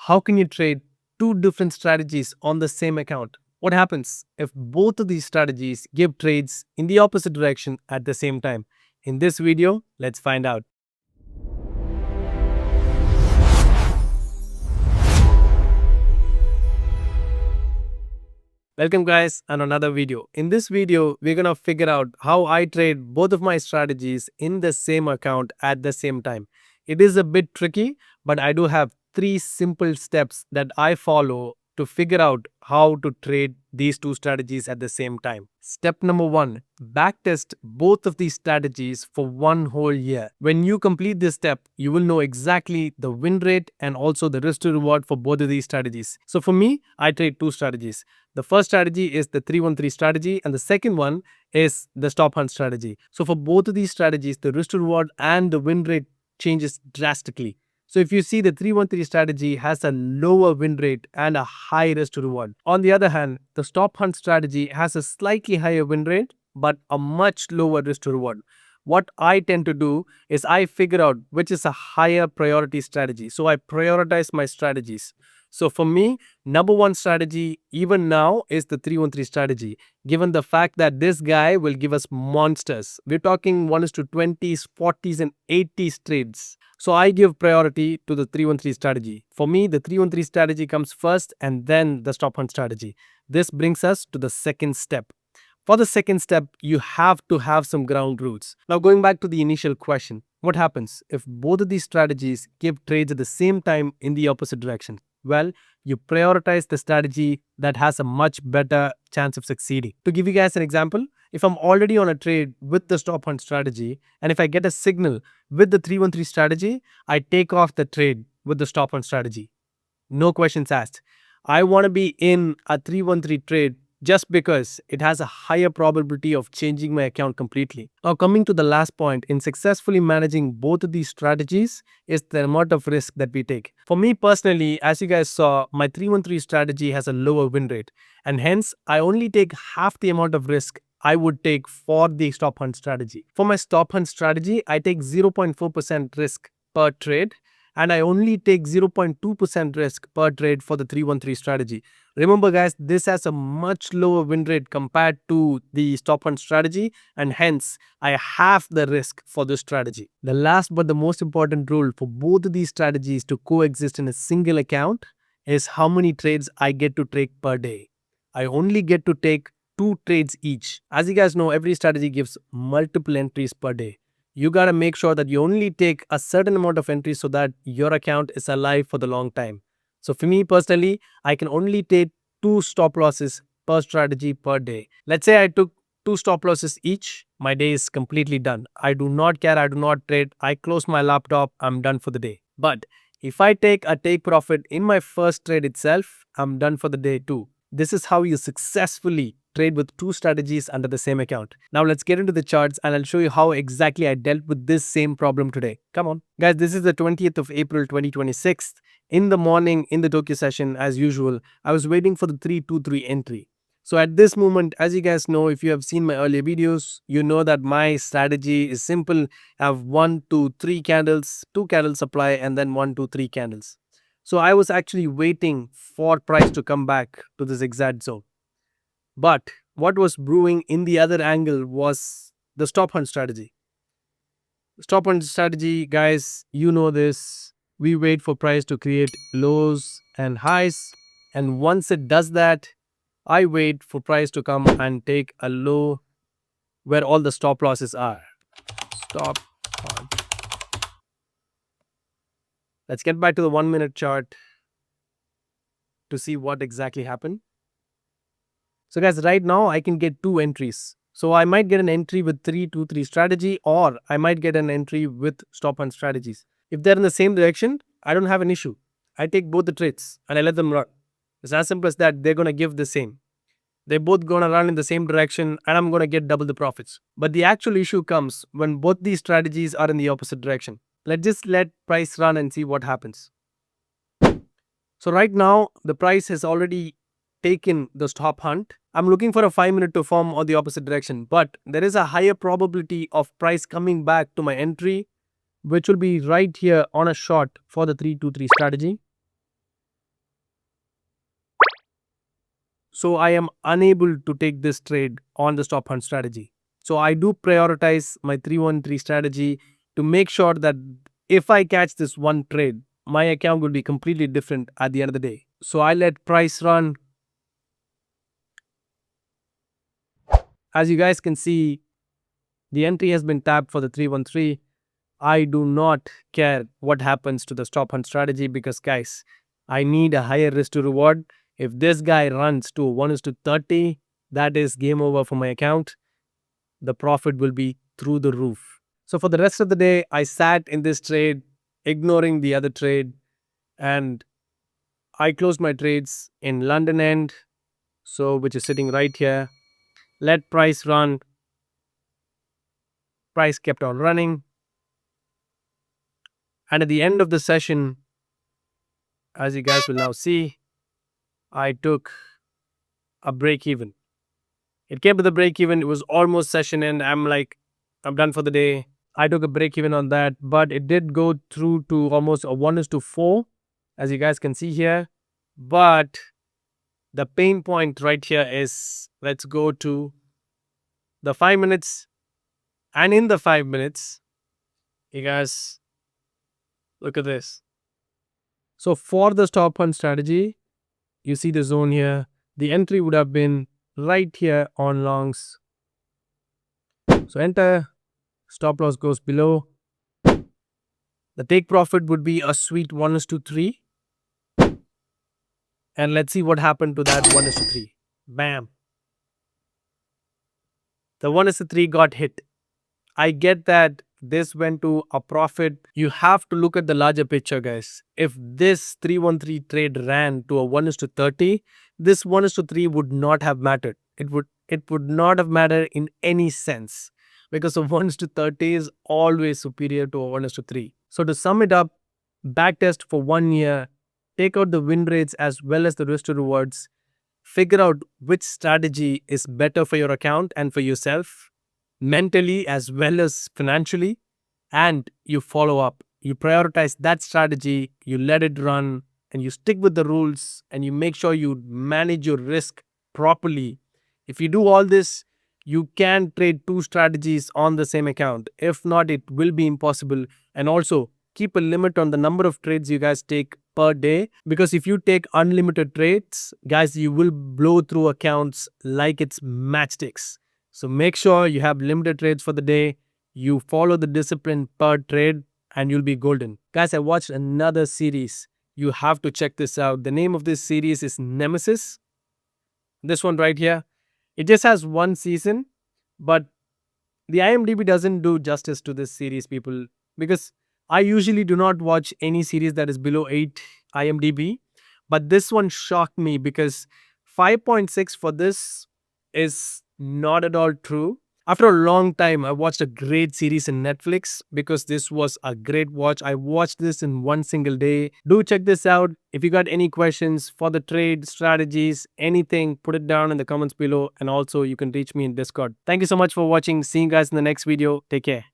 How can you trade two different strategies on the same account? What happens if both of these strategies give trades in the opposite direction at the same time? In this video, let's find out. Welcome guys on another video. In this video, we're gonna figure out how I trade both of my strategies in the same account at the same time. It is a bit tricky, but I do have three simple steps that I follow to figure out how to trade these two strategies at the same time. Step number one, backtest both of these strategies for one whole year. When you complete this step, you will know exactly the win rate and also the risk to reward for both of these strategies. So for me, I trade two strategies. The first strategy is the 313 strategy and the second one is the stop hunt strategy. So for both of these strategies, the risk to reward and the win rate changes drastically. So if you see, the 313 strategy has a lower win rate and a high risk to reward. On the other hand, the stop hunt strategy has a slightly higher win rate but a much lower risk to reward. What I tend to do is I figure out which is a higher priority strategy. So I prioritize my strategies. So for me, number one strategy even now is the 313 strategy, given the fact that this guy will give us monsters. We're talking 1:20s, 40s and 80s trades. So I give priority to the 313 strategy. For me, the 313 strategy comes first and then the stop hunt strategy. This brings us to the second step. For the second step, you have to have some ground rules. Now going back to the initial question, what happens if both of these strategies give trades at the same time in the opposite direction? Well, you prioritize the strategy that has a much better chance of succeeding. To give you guys an example, if I'm already on a trade with the stop hunt strategy and if I get a signal with the 313 strategy, I take off the trade with the stop hunt strategy. No questions asked. I want to be in a 313 trade just because it has a higher probability of changing my account completely. Now coming to the last point in successfully managing both of these strategies is the amount of risk that we take. For me personally, as you guys saw, my 313 strategy has a lower win rate and hence I only take half the amount of risk I would take for the stop hunt strategy. For my stop hunt strategy, I take 0.4% risk per trade and I only take 0.2% risk per trade for the 313 strategy. Remember guys, this has a much lower win rate compared to the stop hunt strategy and hence I have the risk for this strategy. The last but the most important rule for both of these strategies to coexist in a single account is how many trades I get to take per day. I only get to take 2 trades each. As you guys know, every strategy gives multiple entries per day. You gotta make sure that you only take a certain amount of entries so that your account is alive for the long time. So for me personally, I can only take 2 stop losses per strategy per day. Let's say I took 2 stop losses each, my day is completely done. I do not care, I do not trade, I close my laptop, I'm done for the day. But if I take a take profit in my first trade itself, I'm done for the day too. This is how you successfully trade with 2 strategies under the same account. Now let's get into the charts and I'll show you how exactly I dealt with this same problem today. Come on. Guys, this is the 20th of April 2026. In the morning in the Tokyo session, as usual, I was waiting for the 323 entry. So at this moment, as you guys know, if you have seen my earlier videos, you know that my strategy is simple. I have 1, 2, 3 candles, 2 candle supply and then 1, 2, 3 candles. So I was actually waiting for price to come back to this exact zone. But what was brewing in the other angle was the stop hunt strategy. Stop hunt strategy, guys, you know this. We wait for price to create lows and highs. And once it does that, I wait for price to come and take a low where all the stop losses are. Stop hunt. Let's get back to the 1-minute chart to see what exactly happened. So guys, right now I can get 2 entries. So I might get an entry with 323 strategy or I might get an entry with stop hunt strategies. If they're in the same direction, I don't have an issue. I take both the trades and I let them run. It's as simple as that. They're going to give the same. They're both going to run in the same direction and I'm going to get double the profits. But the actual issue comes when both these strategies are in the opposite direction. Let's just let price run and see what happens. So right now the price has already taken the stop hunt. I'm looking for a 5-minute to form on the opposite direction, but there is a higher probability of price coming back to my entry, which will be right here on a short for the 323 strategy. So I am unable to take this trade on the stop hunt strategy. So I do prioritize my 313 strategy to make sure that if I catch this one trade, my account will be completely different at the end of the day. So I let price run. As you guys can see, the entry has been tapped for the 313. I do not care what happens to the stop hunt strategy because, guys, I need a higher risk to reward. If this guy runs to 1:30, that is game over for my account. The profit will be through the roof. So for the rest of the day, I sat in this trade, ignoring the other trade, and I closed my trades in London end, so which is sitting right here. Let price run. Price kept on running. And at the end of the session, as you guys will now see, I took a break even. It came to the break even. It was almost session end. I'm like, I'm done for the day. I took a break even on that, but it did go through to almost a 1:4, as you guys can see here. But the pain point right here is, let's go to the 5 minutes. And in the 5 minutes, you guys look at this. So for the stop hunt strategy, you see the zone here. The entry would have been right here on longs. So enter, stop loss goes below. The take profit would be a sweet 1:3. And let's see what happened to that 1:3. Bam. The 1:3 got hit. I get that this went to a profit. You have to look at the larger picture, guys. If this 313 trade ran to a 1:30, this 1:3 would not have mattered. It would not have mattered in any sense because a 1:30 is always superior to a 1:3. So to sum it up, backtest for 1 year, take out the win rates as well as the risk to rewards, figure out which strategy is better for your account and for yourself, mentally as well as financially, and you follow up. You prioritize that strategy, you let it run, and you stick with the rules, and you make sure you manage your risk properly. If you do all this, you can trade two strategies on the same account. If not, it will be impossible. And also, keep a limit on the number of trades you guys take per day, because if you take unlimited trades, guys, you will blow through accounts like it's matchsticks. So make sure you have limited trades for the day. You follow the discipline per trade and you'll be golden. Guys, I watched another series. You have to check this out. The name of this series is Nemesis. This one right here. It just has one season, but the IMDb doesn't do justice to this series, people, because I usually do not watch any series that is below 8 IMDb, but this one shocked me because 5.6 for this is not at all true. After a long time, I watched a great series in Netflix because this was a great watch. I watched this in one single day. Do check this out. If you got any questions for the trade strategies, anything, put it down in the comments below. And also you can reach me in Discord. Thank you so much for watching. See you guys in the next video. Take care.